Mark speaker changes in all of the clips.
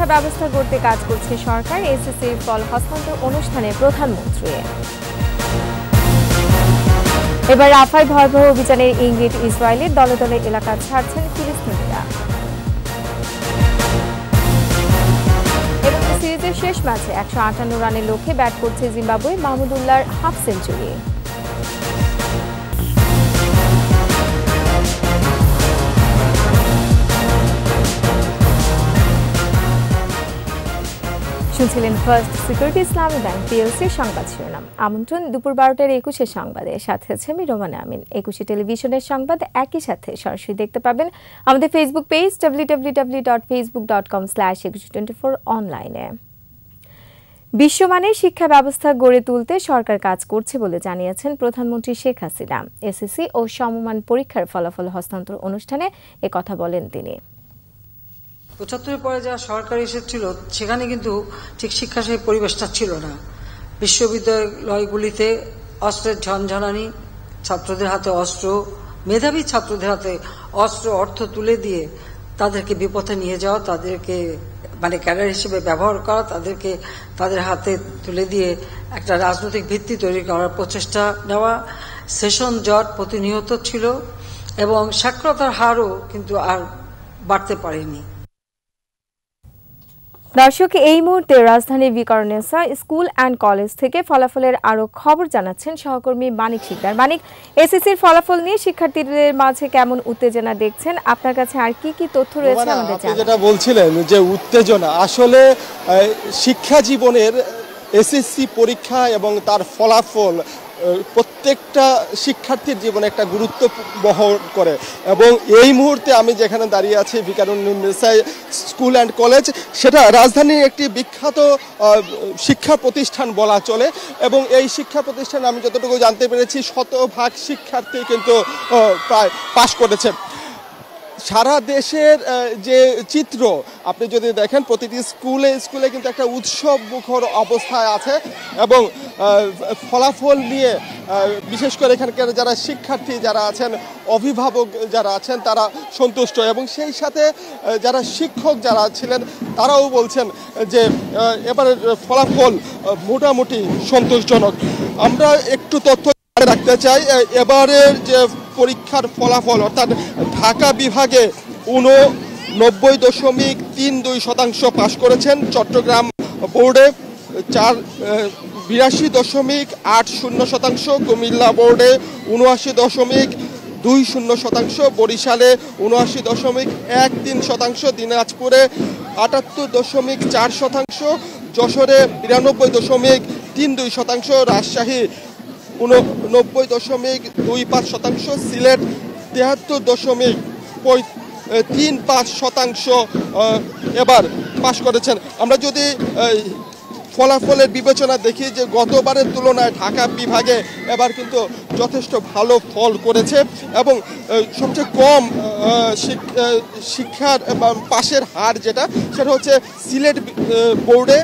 Speaker 1: শিক্ষা ব্যবস্থা গড়তে কাজ করছে সরকার। এসএসসির ফল হস্তান্তর অনুষ্ঠানে প্রধানমন্ত্রী। এবার রাফায় ভয়াবহ অভিযানের ইঙ্গিত ইসরায়েলের। দলে দলে এলাকা ছাড়ছেন ফিলিস্তিনিরা। এবং সিরিজের শেষ ম্যাচে 158 রানের লক্ষ্যে ব্যাট করছে জিম্বাবুয়ে। মাহমুদুল্লাহর হাফ সেঞ্চুরি। শুনছিলেন ফার্স্ট সিকিউরিটি ইসলামী ব্যাংক পিএলসির সংবাদ শিরোনাম। আমন্ত্রণ দুপুর 12টার 21 সংবাদে। সাথে আছে আমি রোমানা আমিন। 21 টেলিভিশনের সংবাদ একই সাথে সরাসরি দেখতে পাবেন আমাদের ফেসবুক পেজ www.facebook.com/2124 অনলাইনে। বিশ্বমানের শিক্ষা ব্যবস্থা গড়ে তুলতে সরকার কাজ করছে বলে জানিয়েছেন প্রধানমন্ত্রী শেখ হাসিনা। এসএসসি ও সমমান পরীক্ষার ফলাফল হস্তান্তর অনুষ্ঠানে একথা বলেন তিনি।
Speaker 2: ৭৫ পরে যা সরকার এসেছিল সেখানে কিন্তু ঠিক শিক্ষা সেই পরিবেশটা ছিল না। বিশ্ববিদ্যালয়গুলিতে অস্ত্রের ঝনঝনানি, ছাত্রদের হাতে অস্ত্র, মেধাবী ছাত্রদের হাতে অস্ত্র, অর্থ তুলে দিয়ে তাদেরকে বিপথে নিয়ে যাওয়া, তাদেরকে ক্যাডার হিসেবে ব্যবহার করা, তাদেরকে তাদের হাতে তুলে দিয়ে একটা রাজনৈতিক ভিত্তি তৈরি করার প্রচেষ্টা নেওয়া, সেশন জট প্রতিনিয়ত ছিল এবং সাক্ষরতার হারও কিন্তু আর বাড়তে পারেনি।
Speaker 1: দর্শক, এই মুহূর্তে রাজধানীর বিকারুননিসা স্কুল অ্যান্ড কলেজ থেকে ফলাফলের আরো খবর জানাচ্ছেন সহকর্মী মানিক শিকদার। মানিক, এসএসসির ফলাফল নিয়ে শিক্ষার্থীদের মাঝে কেমন উত্তেজনা দেখছেন? আপনার কাছে আর কি কি তথ্য রয়েছে আমাদের জানান।
Speaker 3: যেটা বলছিলেন যে উত্তেজনা, আসলে শিক্ষা জীবনের এসএসসি পরীক্ষা এবং তার ফলাফল প্রত্যেকটা শিক্ষার্থীর জীবনে একটা গুরুত্ব বহন করে এবং এই মুহূর্তে আমি যেখানে দাঁড়িয়ে আছি বিকারুননিসা স্কুল অ্যান্ড কলেজ, সেটা রাজধানীর একটি বিখ্যাত শিক্ষা প্রতিষ্ঠান বলা চলে এবং এই শিক্ষা প্রতিষ্ঠানে আমি যতটুকু জানতে পেরেছি 100% শিক্ষার্থী কিন্তু প্রায় পাশ করেছে। সারা দেশের যে চিত্র আপনি যদি দেখেন, প্রতিটি স্কুলে কিন্তু একটা উৎসব মুখর অবস্থায় আছে এবং ফলাফল নিয়ে বিশেষ করে এখানকার যারা শিক্ষার্থী যারা আছেন, অভিভাবক যারা আছেন, তারা সন্তুষ্ট এবং সেই সাথে যারা শিক্ষক যারা ছিলেন তারাও বলছেন যে এবারের ফলাফল মোটামুটি সন্তোষজনক। আমরা একটু তথ্য রাখতে চাই। এবারের যে পরীক্ষার ফলাফল, অর্থাৎ ঢাকা বিভাগে 89.32% পাশ করেছেন, চট্টগ্রাম বোর্ডে 82.80%, কুমিল্লা বোর্ডে 79.20%, বরিশালে 79.13%, দিনাজপুরে 78.4%, যশোরে 92.32%, রাজশাহী 89.25%, সিলেট 73.35% এবার পাশ করেছেন। আমরা যদি ফলাফলের বিবেচনা দেখি যে গতবারের তুলনায় ঢাকা বিভাগে এবার কিন্তু যথেষ্ট ভালো ফল করেছে এবং সবচেয়ে কম শিক্ষার পাশের হার যেটা, সেটা হচ্ছে সিলেট বোর্ডে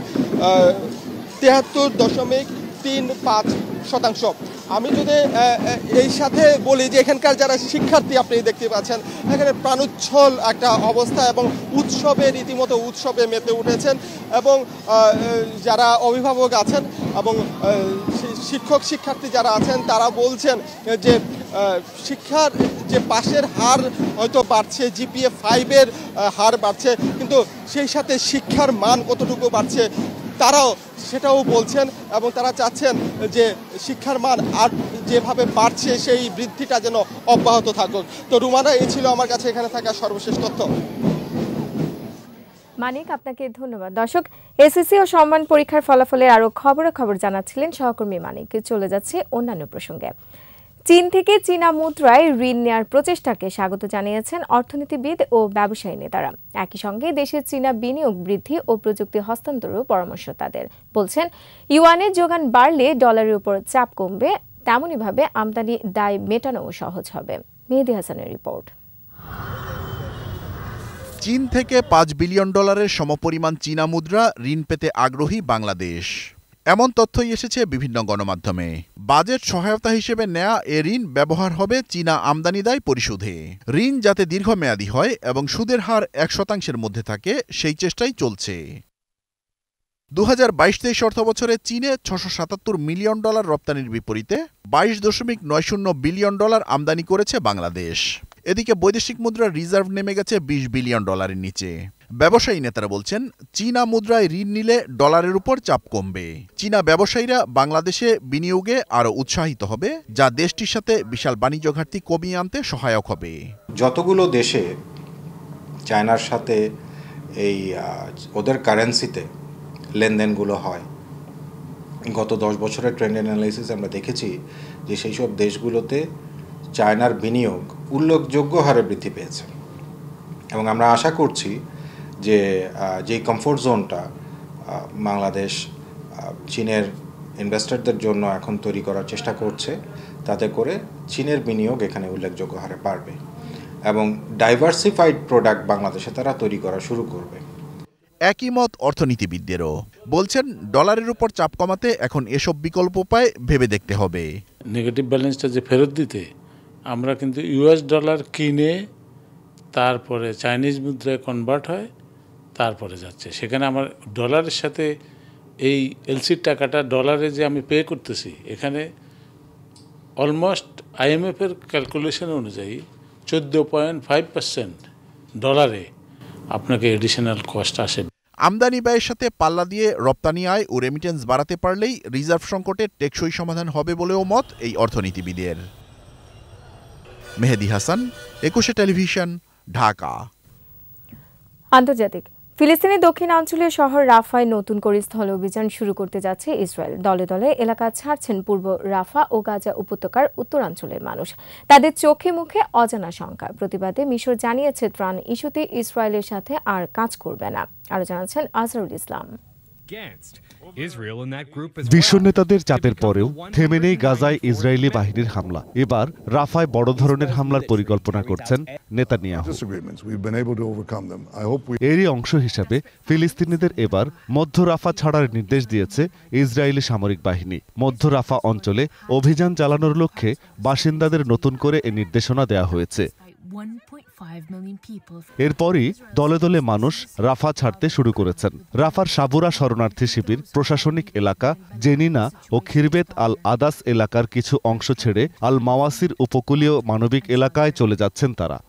Speaker 3: 73.35%। আমি যদি এই সাথে বলি যে এখানকার যারা শিক্ষার্থী আপনি দেখতে পাচ্ছেন, এখানে প্রাণোচ্ছল একটা অবস্থা এবং রীতিমতো উৎসবে মেতে উঠেছেন এবং যারা অভিভাবক আছেন এবং শিক্ষক শিক্ষার্থী যারা আছেন তারা বলছেন যে শিক্ষার যে পাশের হার হয়তো বাড়ছে, জিপিএ 5-এর হার বাড়ছে, কিন্তু সেই সাথে শিক্ষার মান কতটুকু বাড়ছে তারাও সেটাও বলছেন এবং তারা চাচ্ছেন যে শিক্ষার মান আর যেভাবে বাড়ছে সেই বৃদ্ধিটা যেন অব্যাহত থাকুক। তো রুমানা, এই ছিল আমার কাছে এখানে থাকা সর্বশেষ তথ্য।
Speaker 1: মানিক, আপনাকে ধন্যবাদ। দর্শক, এসএসসি ও সম্মান পরীক্ষার ফলাফলের আরো খবর জানাচ্ছিলেন সহকর্মী মানিক। চলে যাচ্ছে অন্যান্য প্রসঙ্গে। চীন থেকে চীনা মুদ্রায় ঋণ নেওয়ার প্রচেষ্টাকে স্বাগত জানিয়েছেন অর্থনীতিবিদ ও ব্যবসায়ী নেতারা। একই সঙ্গে দেশের চীনা বিনিয়োগ বৃদ্ধি ও প্রযুক্তি হস্তান্তরের পরামর্শ তাদের। বলছেন, ইউয়ানের যোগান বাড়লে ডলারের উপর চাপ কমবে, তেমনইভাবে আমদানি দায় মেটানোও সহজ হবে। মেহেদী হাসানের রিপোর্ট।
Speaker 4: চীন থেকে $5 বিলিয়ন সমপরিমাণ চীনা মুদ্রা ঋণ পেতে আগ্রহী বাংলাদেশ। এমন তথ্যই এসেছে বিভিন্ন গণমাধ্যমে। বাজেট সহায়তা হিসেবে নেয়া এ ঋণ ব্যবহার হবে চীনা আমদানি দায় পরিশোধে। ঋণ যাতে দীর্ঘমেয়াদী হয় এবং সুদের হার ১% মধ্যে থাকে সেই চেষ্টাই চলছে। ২০২২-২৩ অর্থবছরে চীনে $৬৭৭ মিলিয়ন রপ্তানির বিপরীতে $২২.৯০ বিলিয়ন আমদানি করেছে বাংলাদেশ। এদিকে বৈদেশিক মুদ্রার রিজার্ভ নেমে গেছে $২০ বিলিয়ন নিচে। ব্যবসায়ী নেতারা বলছেন, চীনা মুদ্রায় ঋণ নিলে ডলারের উপর চাপ কমবে। চীনা ব্যবসায়ীরা বাংলাদেশে বিনিয়োগে আরও উৎসাহিত হবে, যা দেশটির সাথে বিশাল বাণিজ্য ঘাটতি কমিয়ে আনতে সহায়ক হবে।
Speaker 5: যতগুলো দেশে চায়নার সাথে এই ওদের কারেন্সিতে লেনদেনগুলো হয়, গত 10 বছরের ট্রেন্ড অ্যানালাইসিস আমরা দেখেছি যে সেই সব দেশগুলোতে চায়নার বিনিয়োগ উল্লেখযোগ্য হারে বৃদ্ধি পেয়েছে। এবং আমরা আশা করছি যে যেই কমফোর্ট জোনটা বাংলাদেশ চীনের ইনভেস্টরদের জন্য এখন তৈরি করার চেষ্টা করছে, তাতে করে চীনের বিনিয়োগ এখানে উল্লেখযোগ্য হারে বাড়বে এবং ডাইভার্সিফাইড প্রোডাক্ট বাংলাদেশে তারা তৈরি করা শুরু করবে।
Speaker 4: একই মত অর্থনীতিবিদদেরও। বলছেন, ডলারের উপর চাপ কমাতে এখন এসব বিকল্প উপায় ভেবে দেখতে হবে।
Speaker 6: নেগেটিভ ব্যালেন্সটা যে ফেরত দিতে আমরা কিন্তু US ডলার কিনে তারপরে চাইনিজ মুদ্রায় কনভার্ট হয়, তারপরে যাচ্ছে। সেখানে আমার ডলারের সাথে এই এলসির টাকাটা ডলারে যে আমি পে করতেছি, এখানে অলমোস্ট IMF-এর ক্যালকুলেশন অনুযায়ী 14.5% ডলারে আপনাকে এডিশনাল কস্ট আসে।
Speaker 4: আমদানি ব্যয়ের সাথে পাল্লা দিয়ে রপ্তানি আয় ও রেমিটেন্স বাড়াতে পারলেই রিজার্ভ সংকটের টেকসই সমাধান হবে বলেও মত এই অর্থনীতিবিদের। মেহেদী হাসান, 21 টেলিভিশন, ঢাকা।
Speaker 1: আন্তর্জাতিক। ফিলিস্তিনের দক্ষিণাঞ্চলীয় শহর রাফায় নতুন করে স্থল অভিযান শুরু করতে যাচ্ছে ইসরায়েল। দলে দলে এলাকা ছাড়ছেন পূর্ব রাফা ও গাজা উপত্যকার উত্তরাঞ্চলের মানুষ। তাদের চোখে মুখে অজানা শঙ্কা। প্রতিবাদে মিশর জানিয়েছে ত্রাণ ইস্যুতে ইসরায়েলের সাথে আর কাজ করবে না। আরও জানাচ্ছেন আজহারুল ইসলাম।
Speaker 7: বিশ্ব নেতাদের চাপের পরেও থেমে নেই গাজায় ইসরায়েলি বাহিনীর হামলা। এবার রাফায় বড় ধরনের হামলার পরিকল্পনা করছেন নেতানিয়াহু। এরই অংশ হিসেবে ফিলিস্তিনিদের এবার মধ্য রাফা ছাড়ার নির্দেশ দিয়েছে ইসরায়েলি সামরিক বাহিনী। মধ্য রাফা অঞ্চলে অভিযান চালানোর লক্ষ্যে বাসিন্দাদের নতুন করে এ নির্দেশনা দেওয়া হয়েছে। এরপরই দলে দলে মানুষ রাফা ছাড়তে শুরু করেছেন। রাফার সাবুরা শরণার্থী শিবির, প্রশাসনিক এলাকা, জেনিনা ও খিরবেত আল আদাস এলাকার কিছু অংশ ছেড়ে আল মাওয়াসির উপকূলীয় মানবিক এলাকায় চলে যাচ্ছেন তারা।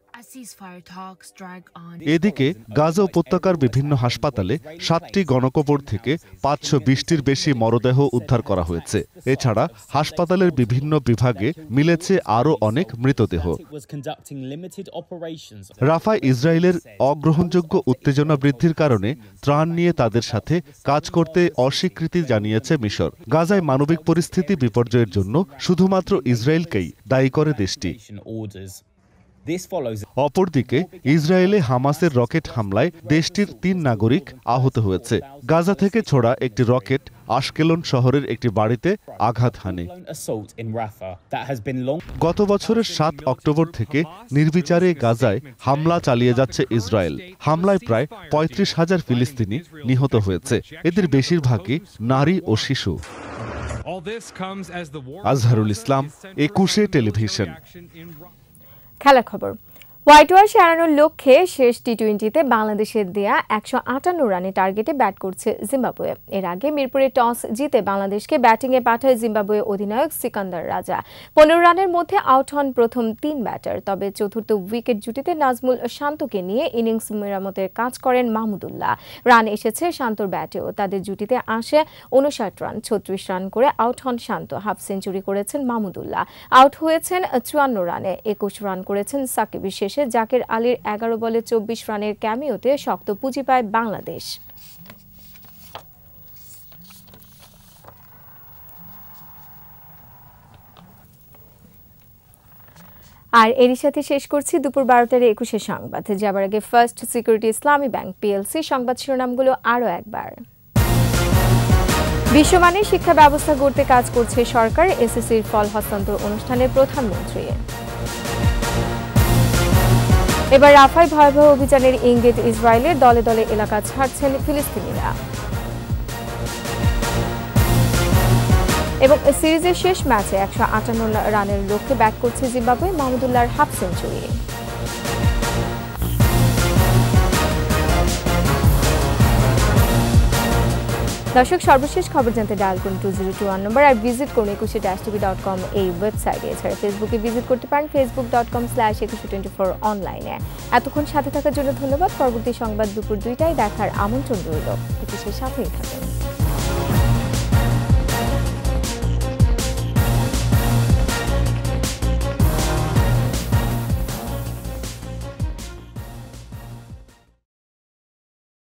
Speaker 7: এদিকে গাজা উপত্যকার বিভিন্ন হাসপাতালে 7টি গণকবর থেকে 520টির বেশি মরদেহ উদ্ধার করা হয়েছে। এছাড়া হাসপাতালের বিভিন্ন বিভাগে মিলেছে আরও অনেক মৃতদেহ। রাফায় ইসরায়েলের অগ্রহণযোগ্য উত্তেজনা বৃদ্ধির কারণে ত্রাণ নিয়ে তাদের সাথে কাজ করতে অস্বীকৃতি জানিয়েছে মিশর। গাজায় মানবিক পরিস্থিতি বিপর্যয়ের জন্য শুধুমাত্র ইসরায়েলকেই দায়ী করে দেশটি। অপরদিকে ইসরায়েলে হামাসের রকেট হামলায় দেশটির 3 নাগরিক আহত হয়েছে। গাজা থেকে ছোড়া একটি রকেট আশকেলন শহরের একটি বাড়িতে আঘাত হানে। গত বছরের 7 অক্টোবর থেকে নির্বিচারে গাজায় হামলা চালিয়ে যাচ্ছে ইসরায়েল। হামলায় প্রায় 35,000 ফিলিস্তিনি নিহত হয়েছে। এদের বেশিরভাগই নারী ও শিশু। আজহারুল ইসলাম, 21 টেলিভিশন।
Speaker 1: খেলার খবর। হোয়াইট ওয়াশ এড়ানোর লক্ষ্যে শেষ টি-20তে বাংলাদেশের দেয়া 158 রানের টার্গেটে ব্যাট করছে জিম্বাবুয়ে। এর আগে মিরপুরে টস জিতে বাংলাদেশকে ব্যাটিংয়ে পাঠায় জিম্বাবুয়ে অধিনায়ক সিকান্দার রাজা। 15 রানের মধ্যে আউট হন প্রথম 3 ব্যাটার। তবে চতুর্থ উইকেট জুটিতে নাজমুল শান্তকে নিয়ে ইনিংস মেরামতের কাজ করেন মাহমুদুল্লাহ। রান এসেছে শান্তর ব্যাটেও। তাদের জুটিতে আসে 59 রান। 36 রান করে আউট হন শান্ত। হাফ সেঞ্চুরি করেছেন মাহমুদুল্লাহ। আউট হয়েছেন 54 রানে। 21 রান করেছেন সাকিব। শেষে জাকের আলীর 11 বলে 24 রানের ক্যামিওতে শক্ত পুঁজি পায় বাংলাদেশ। আর এরই সাথে শেষ করছি দুপুর 12টার 21 সংবাদ। যাবার আগে first security Islami bank PLC সংবাদ শিরোনামগুলো আরও একবার। বিশ্বমানের শিক্ষা ব্যবস্থা গড়তে কাজ করছে সরকার। SSCর ফল হস্তান্তর অনুষ্ঠানে প্রধানমন্ত্রী। এবার রাফায় ভয়াবহ অভিযানের ইঙ্গিত ইসরায়েলের। দলে দলে এলাকা ছাড়ছেন ফিলিস্তিনিরা। এবং সিরিজের শেষ ম্যাচে 158 রানের লক্ষ্যে ব্যাট করছে জিম্বাবুয়ে, মাহমুদুল্লাহর হাফ সেঞ্চুরি। দর্শক, সর্বশেষ খবর জানতে ডায়াল করুন 2021 নম্বর আর ভিজিট করুন 21tv.com এই ওয়েবসাইটে। এছাড়া ফেসবুকে ভিজিট করতে পারেন facebook.com/2124 অনলাইনে। এতক্ষণ সাথে থাকার জন্য ধন্যবাদ। পরবর্তী সংবাদ দুপুর 2টায় দেখার আমন্ত্রণ রইল। 21-এর সাথেই থাকুন।